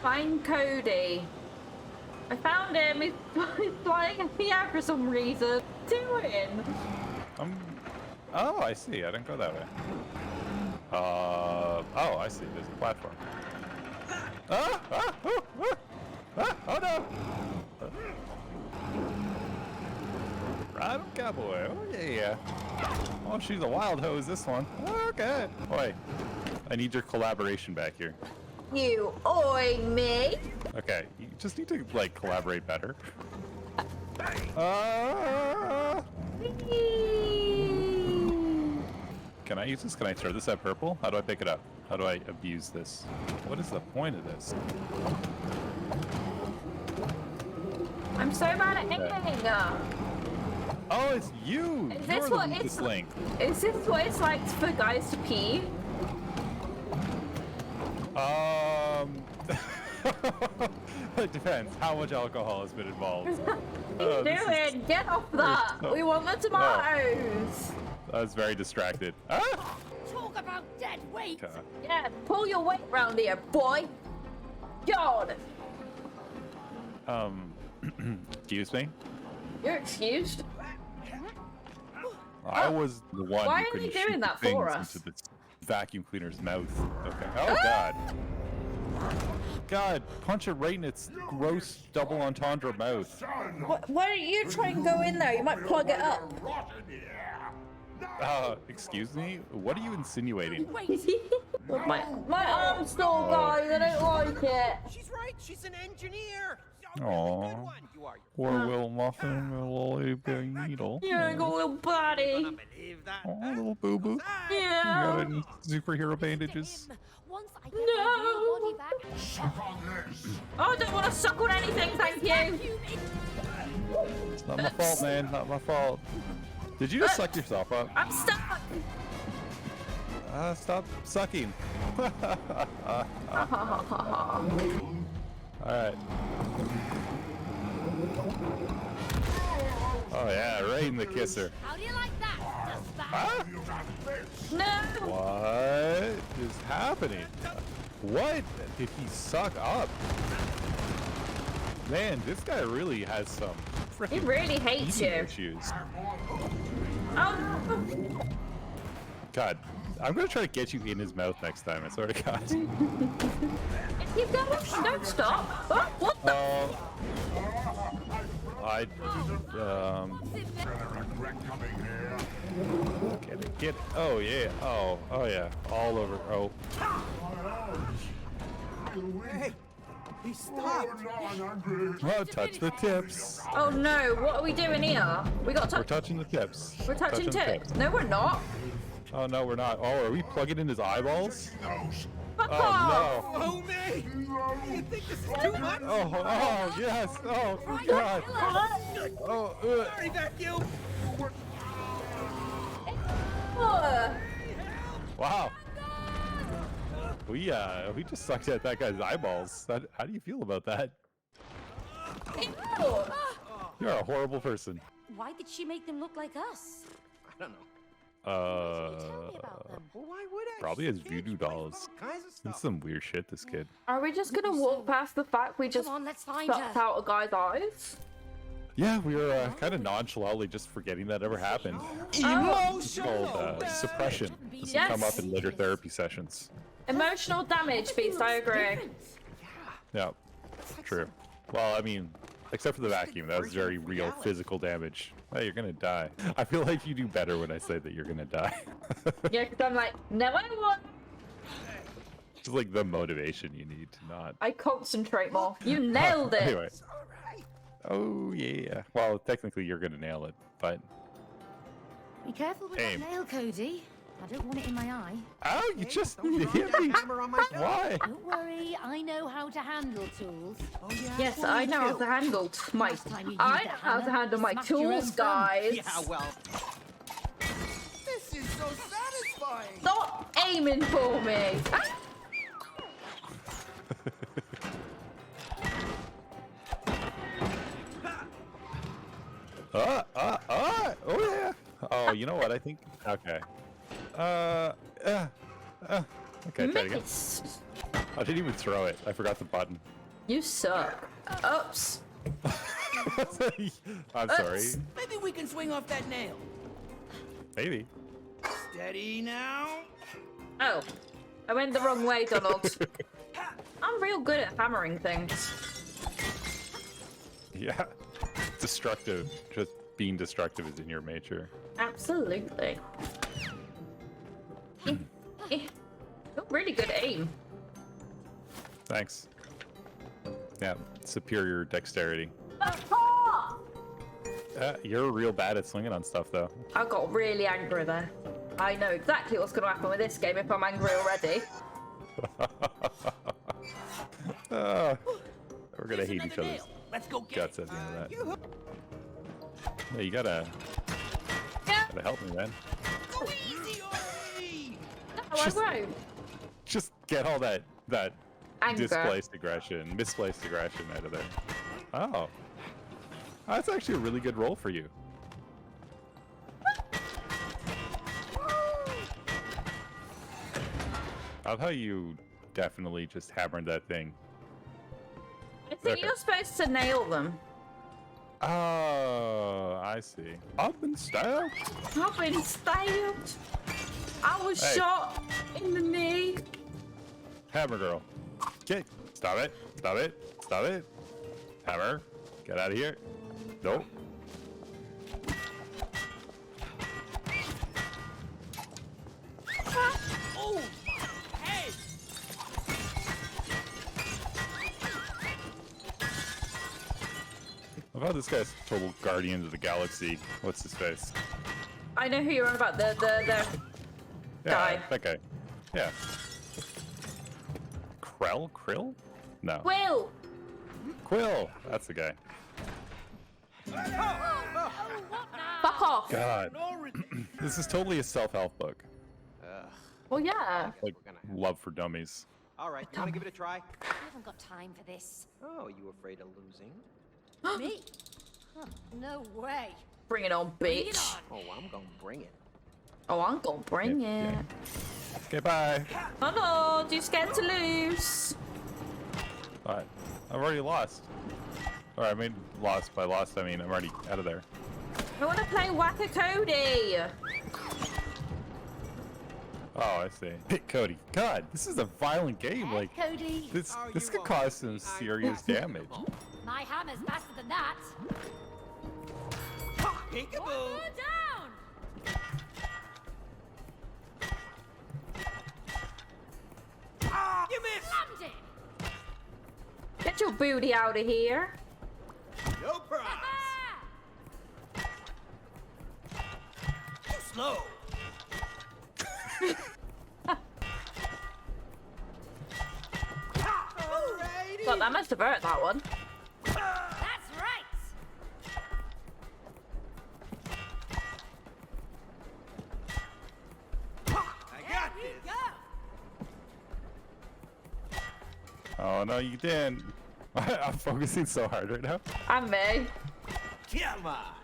Find Cody. I found him. He's flying in the air for some reason. Doing? Oh, I see. I didn't go that way. Oh, I see. There's a platform. Oh no! Ride 'em, cowboy. Oh yeah. Oh, she's a wild hose. This one. Okay. Boy, I need your collaboration back here. You oing me? Okay, you just need to like collaborate better. Can I use this? Can I throw this at purple? How do I pick it up? How do I abuse this? What is the point of this? I'm so bad at aiming. Oh, it's you! Is You're this the what weakest it's link. Is this what it's like for guys to pee? It depends. How much alcohol has been involved? What are you doing? Get off that! We want the tomatoes! I was very distracted. Ah! Talk about dead weight. Okay. Yeah, pull your weight round here, boy! God! Excuse me? You're excused. I was the one Why who are couldn't they doing shoot that things for us? into the vacuum cleaner's mouth. Okay. Oh God. God, punch it right in its gross double entendre mouth. Why don't you try and go in there? You might plug it up. Excuse me? What are you insinuating? My arm's still, guys. I don't like it. She's right. She's an engineer. Aww. You are. Poor Will Muffin, a little big needle. You're a little buddy. Believe that. Oh, little boo boo. You Yeah. got any superhero bandages? Once I get my real body back. Oh, I don't want to suck on anything, thank you. It's not my fault, man. Not my fault. Did you just suck yourself up? I'm stuck. Stop sucking. Alright. Oh yeah, right in the kisser. How do you like that? Just that. Huh? No. What is happening? What did he suck up? Man, this guy really has some freaking He really hates eating you. issues. Oh. God, I'm gonna try to get you in his mouth next time. I swear to God. You don't stop. Oh, what the? Get it. Oh yeah. Oh yeah. All over. Oh. Hey, he stopped. Oh, touch the tips. Oh no, what are we doing here? We got to We're touching the tips. We're touching the tips. No, we're not. Oh no, we're not. Oh, are we plugging in his eyeballs? Fuck Oh off. no. Oh, me. You think this is too much? Oh yes. Oh God. Oh. Sorry, vacuum. Wow. We just sucked at that guy's eyeballs. How do you feel about that? Ew. You're a horrible person. Why did she make them look like us? I don't know. Tell me about them. Well, why would I? Probably has She's voodoo got dolls. all kinds of It's stuff. some weird shit, this kid. Are we just gonna walk past the fact we just Come on, let's find sucked her. out a guy's eyes? Yeah, we were kind of nonchalantly just forgetting that ever happened. It's Emotional. called suppression. This will Yes. come up in later therapy sessions. Emotional damage, Beast, I agree. Yeah, true. Well, I mean, except for the vacuum, that was very real physical damage. Hey, you're gonna die. I feel like you do better when I say that you're gonna die. Yeah, because I'm like, no, I won't. It's like the motivation you need to not. I concentrate more. You nailed it. Anyway. Oh yeah. Well, technically you're gonna nail it, but. Be careful with Aim. that nail, Cody. I don't want it in my eye. Oh, you just you hit me. Hammer on my toe. Why? Don't worry, I know how to handle tools. Oh, yeah? Yes, Well, I you know how do. to handle my. Last time you used I a know how to hammer, handle you my smacked your own tools, thumb. guys. Yeah, well. This is so satisfying. Stop aiming for me. Oh yeah. Oh, you know what? I think. Okay. Okay. Try it again. Missed. I didn't even throw it. I forgot the button. You suck. Oops. I'm sorry. Oops. Maybe we can swing off that nail. Maybe. Steady now. Oh. I went the wrong way, Donald. I'm real good at hammering things. Yeah. Destructive. Just being destructive is in your nature. Absolutely. Got really good aim. Thanks. Yeah, superior dexterity. Ah! You're real bad at swinging on stuff, though. I got really angry there. I know exactly what's going to happen with this game if I'm angry already. We're gonna hate each other's Let's go get guts it. at the end of that. Yeah, you gotta help me, man. Go easy, Ori! No, I won't. Just get all that Anger. misplaced aggression out of there. Oh, that's actually a really good roll for you. I love how you definitely just hammered that thing. I think Okay. you're supposed to nail them. Oh, I see. I've been stabbed. I've been stabbed. I was Hey. shot in the knee. Hammer girl. Okay, stop it. Stop it. Stop it. Hammer, get out of here. Nope. Oh, my head! I love how this guy's total guardian of the galaxy. What's his face? I know who you're on about. The Yeah, guy. that guy. Yeah. Krill? No. Will. Quill. That's the guy. Fuck off. God. This is totally a self-help book. Well, yeah. Like Love for Dummies. All right, you want to give it a try? I haven't got time for this. Oh, you afraid of losing? Me? Huh, no way. Bring it on, Bring it bitch. on. Oh, I'm gonna bring it. Oh, I'm gonna bring Yeah, it. yeah. Okay, bye. Oh no, you scared to lose. Alright. I've already lost. Or I mean lost. By lost, I mean I'm already out of there. I want to play Whack-A-Cody. Oh, I see. Hey, Cody. God, this is a violent game. Like, Cody. this Are this you could all cause right? some I- serious damage. My hammer's faster than that. Peekaboo! Go down. You missed! Slammed it. Get your booty out of here. No prize! Ah! Too slow! Alrighty! God, that must have hurt that one. That's right. I got Here we this! go. Oh no, you didn't. I'm focusing so hard right now. And me. Come on!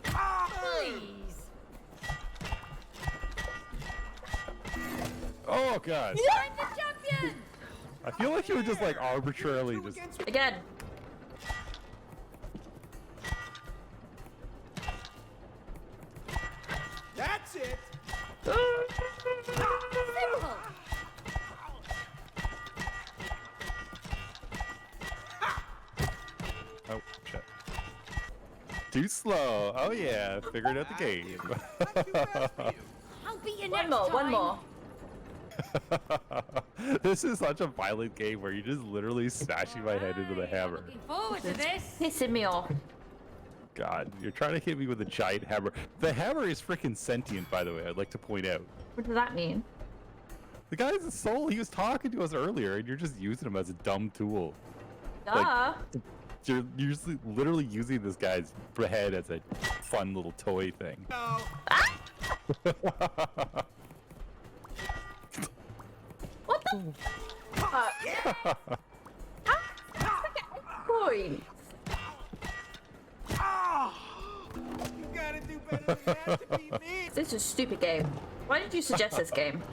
Please. Oh god. I'm the champion. I feel like you were just like arbitrarily just. Again. That's it! Simple. Oh shit. Too slow. Oh yeah, figured out the game. I'll beat you One next more, time. one more. This is such a violent game where you're just literally smashing my head into the hammer. Looking forward to this. Pissing me off. God, you're trying to hit me with a giant hammer. The hammer is freaking sentient, by the way. I'd like to point out. What does that mean? The guy's a soul. He was talking to us earlier, and you're just using him as a dumb tool. Duh. You're usually literally using this guy's head as a fun little toy thing. No! What the fuck? Point. You gotta do better than that to beat me. This is a stupid game. Why did you suggest this game?